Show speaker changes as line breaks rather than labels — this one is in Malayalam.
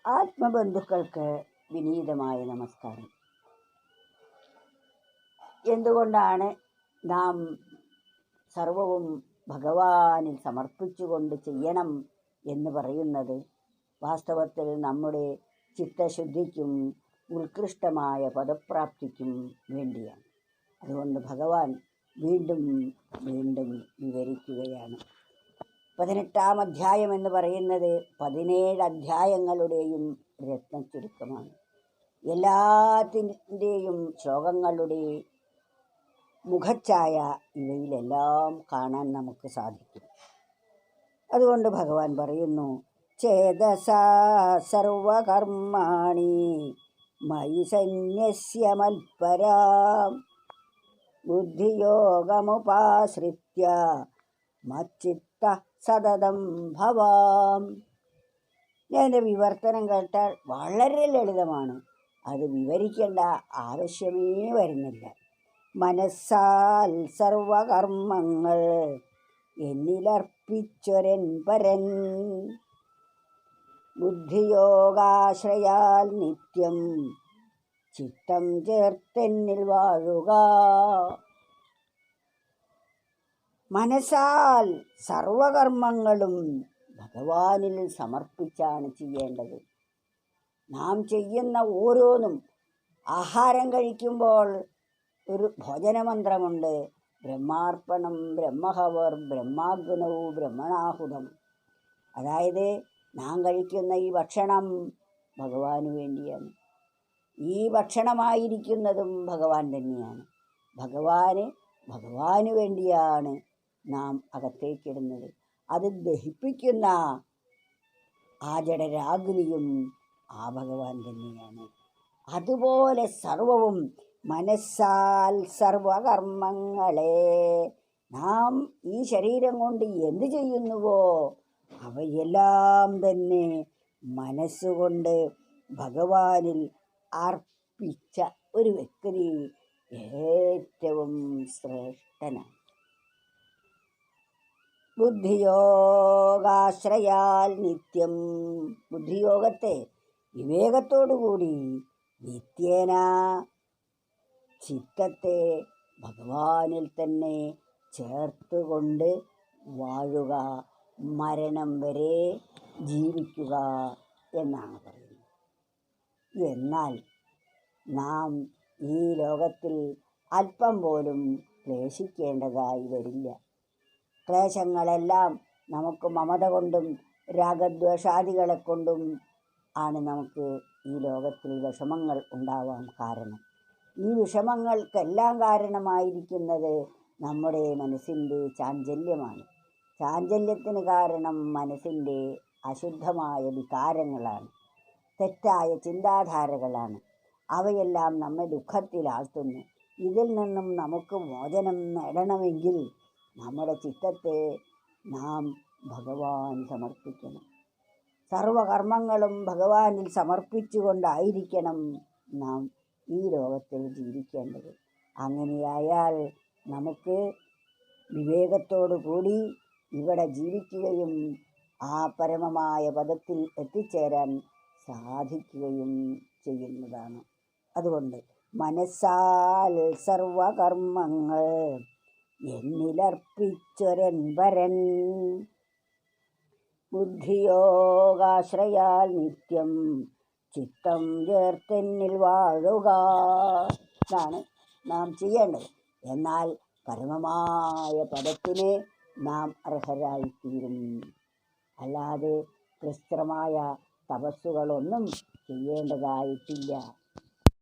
ആത്മബന്ധുക്കൾക്ക് വിനീതമായ നമസ്കാരം. എന്തുകൊണ്ടാണ് നാം സർവവും ഭഗവാനിൽ സമർപ്പിച്ചുകൊണ്ട് ചെയ്യണം എന്ന് പറയുന്നത്? വാസ്തവത്തിൽ നമ്മുടെ ചിത്തശുദ്ധിക്കും ഉത്കൃഷ്ടമായ പദപ്രാപ്തിക്കും വേണ്ടിയാണ്. അതുകൊണ്ട് ഭഗവാൻ വീണ്ടും വീണ്ടും വിവരിക്കുകയാണ്. 18-ാം അധ്യായം എന്ന് പറയുന്നത് 17 അധ്യായങ്ങളുടെയും രത്നച്ചുരുക്കമാണ്. എല്ലാത്തിൻ്റെയും ശ്ലോകങ്ങളുടെ മുഖച്ഛായ ഇവയിലെല്ലാം കാണാൻ നമുക്ക് സാധിക്കും. അതുകൊണ്ട് ഭഗവാൻ പറയുന്നു, ചേതസാ സർവകർമാണി മയി സന്യസ്യ മത്പരാം ബുദ്ധിയോഗമുപാശ്രിത്യ മച്ചിത്ത സതതം ഭവാം. ഇതിൻ്റെ വിവർത്തനം കേട്ടാൽ വളരെ ലളിതമാണ്. അത് വിവരിക്കേണ്ട ആവശ്യമേ വരുന്നില്ല. മനസ്സാൽ സർവകർമ്മങ്ങൾ എന്നിലർപ്പിച്ചൊരൻ പരൻ ബുദ്ധിയോഗാശ്രയാൽ നിത്യം ചിത്തം ചേർത്തെന്നിൽ വാഴുക. മനസ്സാൽ സർവകർമ്മങ്ങളും ഭഗവാനിൽ സമർപ്പിച്ചാണ് ചെയ്യേണ്ടത്. നാം ചെയ്യുന്ന ഓരോന്നും, ആഹാരം കഴിക്കുമ്പോൾ ഒരു ഭോജനമന്ത്രമുണ്ട്, ബ്രഹ്മാർപ്പണം ബ്രഹ്മഹവർ ബ്രഹ്മാഗ്നൗ ബ്രഹ്മണാഹുതം. അതായത് നാം കഴിക്കുന്ന ഈ ഭക്ഷണം ഭഗവാന് വേണ്ടിയാണ്. ഈ ഭക്ഷണമായിരിക്കുന്നതും ഭഗവാൻ തന്നെയാണ്. ഭഗവാന് വേണ്ടിയാണ് നാം അകത്തേക്കിടുന്നത്. അത് ദഹിപ്പിക്കുന്ന ആ ജഡരാഗ്നിയും ആ ഭഗവാൻ തന്നെയാണ്. അതുപോലെ സർവവും മനസ്സാൽ സർവകർമ്മങ്ങളെ നാം ഈ ശരീരം കൊണ്ട് എന്ത് ചെയ്യുന്നുവോ അവയെല്ലാം തന്നെ മനസ്സുകൊണ്ട് ഭഗവാനിൽ അർപ്പിച്ച ഒരു വ്യക്തി ഏറ്റവും ശ്രേഷ്ഠനാണ്. ബുദ്ധിയോഗാശ്രയാൽ നിത്യം, ബുദ്ധിയോഗത്തെ വിവേകത്തോടുകൂടി നിത്യേന ചിത്തത്തെ ഭഗവാനിൽ തന്നെ ചേർത്തുകൊണ്ട് വാഴുക, മരണം വരെ ജീവിക്കുക എന്നാണ് പറയുന്നത്. എന്നാൽ നാം ഈ ലോകത്തിൽ അല്പം പോലും ക്ലേശിക്കേണ്ടതായി വരില്ല. ക്ലേശങ്ങളെല്ലാം നമുക്ക് മമത കൊണ്ടും രാഗദ്വേഷാദികളെ കൊണ്ടും ആണ് നമുക്ക് ഈ ലോകത്തിൽ വിഷമങ്ങൾ ഉണ്ടാവാൻ കാരണം. ഈ വിഷമങ്ങൾക്കെല്ലാം കാരണമായിരിക്കുന്നത് നമ്മുടെ മനസ്സിൻ്റെ ചാഞ്ചല്യമാണ്. ചാഞ്ചല്യത്തിന് കാരണം മനസ്സിൻ്റെ അശുദ്ധമായ വികാരങ്ങളാണ്, തെറ്റായ ചിന്താധാരകളാണ്. അവയെല്ലാം നമ്മെ ദുഃഖത്തിലാഴ്ത്തുന്നു. ഇതിൽ നിന്നും നമുക്ക് മോചനം നേടണമെങ്കിൽ നമ്മുടെ ചിത്തത്തെ നാം ഭഗവാൻ സമർപ്പിക്കണം. സർവകർമ്മങ്ങളും ഭഗവാനിൽ സമർപ്പിച്ചുകൊണ്ടായിരിക്കണം നാം ഈ ലോകത്തിൽ ജീവിക്കേണ്ടത്. അങ്ങനെയായാൽ നമുക്ക് വിവേകത്തോടു കൂടി ഇവിടെ ജീവിക്കുകയും ആ പരമമായ പദത്തിൽ എത്തിച്ചേരാൻ സാധിക്കുകയും ചെയ്യുന്നതാണ്. അതുകൊണ്ട് മനസ്സാൽ സർവകർമ്മങ്ങൾ എന്നിലർപ്പിച്ചൊരൻ വരൻ ബുദ്ധിയോഗാശ്രയാൽ നിത്യം ചിത്തം ചേർത്തെന്നിൽ വാഴുക. ഇതാണ് നാം ചെയ്യേണ്ടത്. എന്നാൽ പരമമായ പദത്തിന് നാം അർഹരായിത്തീരും. അല്ലാതെ ക്ലിഷ്ടമായ തപസ്സുകളൊന്നും ചെയ്യേണ്ടതായിട്ടില്ല.